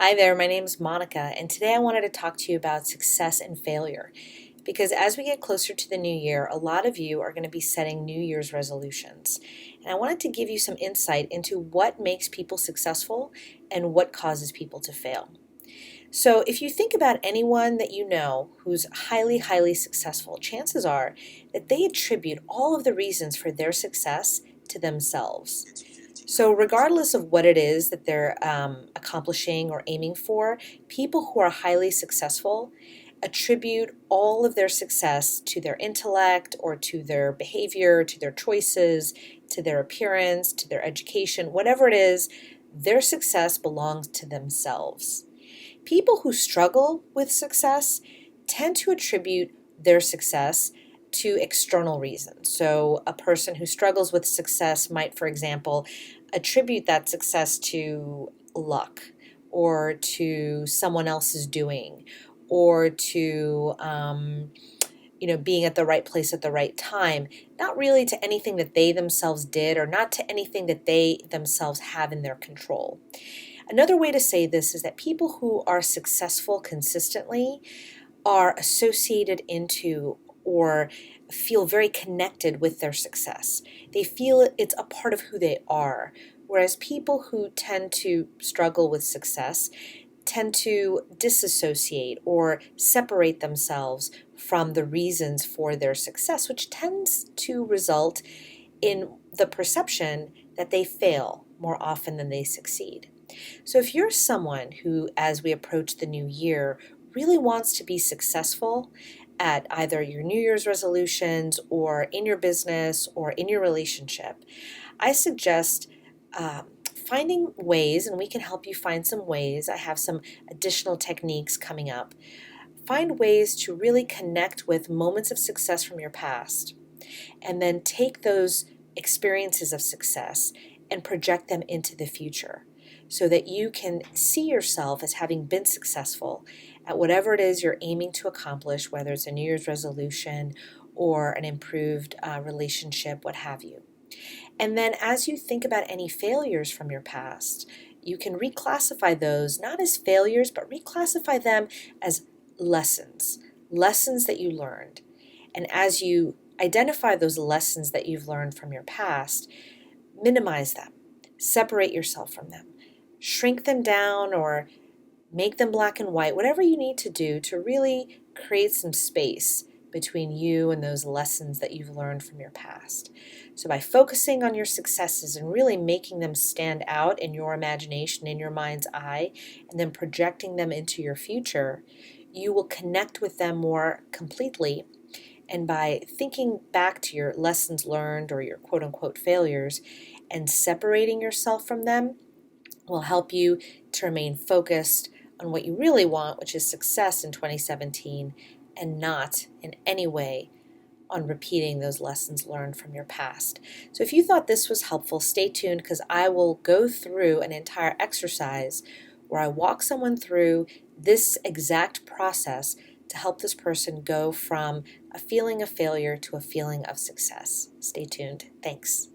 Hi there, my name is Monica, and today I wanted to talk to you about success and failure. Because as we get closer to the new year, a lot of you are going to be setting New Year's resolutions. And I wanted to give you some insight into what makes people successful and what causes people to fail. So, if you think about anyone that you know who's highly successful, chances are that they attribute all of the reasons for their success to themselves. So, regardless of what it is that they're accomplishing or aiming for, people who are highly successful attribute all of their success to their intellect or to their behavior, to their choices, to their appearance, to their education, whatever it is, their success belongs to themselves. People who struggle with success tend to attribute their success to external reasons. So, a person who struggles with success might, for example, attribute that success to luck or to someone else's doing or to being at the right place at the right time, not really to anything that they themselves did or not to anything that they themselves have in their control. Another way to say this is that people who are successful consistently are associated into or feel very connected with their success. They feel it's a part of who they are. Whereas people who tend to struggle with success tend to disassociate or separate themselves from the reasons for their success, which tends to result in the perception that they fail more often than they succeed. So if you're someone who, as we approach the new year, really wants to be successful at either your New Year's resolutions or in your business or in your relationship, I suggest finding ways, and we can help you find some ways. I have some additional techniques coming up. Find ways to really connect with moments of success from your past and then take those experiences of success and project them into the future so that you can see yourself as having been successful at whatever it is you're aiming to accomplish, whether it's a New Year's resolution or an improved relationship, what have you. And then as you think about any failures from your past, you can reclassify those not as failures, but reclassify them as lessons, lessons that you learned. And as you identify those lessons that you've learned from your past, minimize them, separate yourself from them, shrink them down or make them black and white, whatever you need to do to really create some space between you and those lessons that you've learned from your past. So by focusing on your successes and really making them stand out in your imagination, in your mind's eye, and then projecting them into your future, you will connect with them more completely. And by thinking back to your lessons learned or your quote unquote failures and separating yourself from them will help you to remain focused on what you really want, which is success in 2017, and not in any way on repeating those lessons learned from your past. So if you thought this was helpful, stay tuned because I will go through an entire exercise where I walk someone through this exact process to help this person go from a feeling of failure to a feeling of success. Stay tuned. Thanks.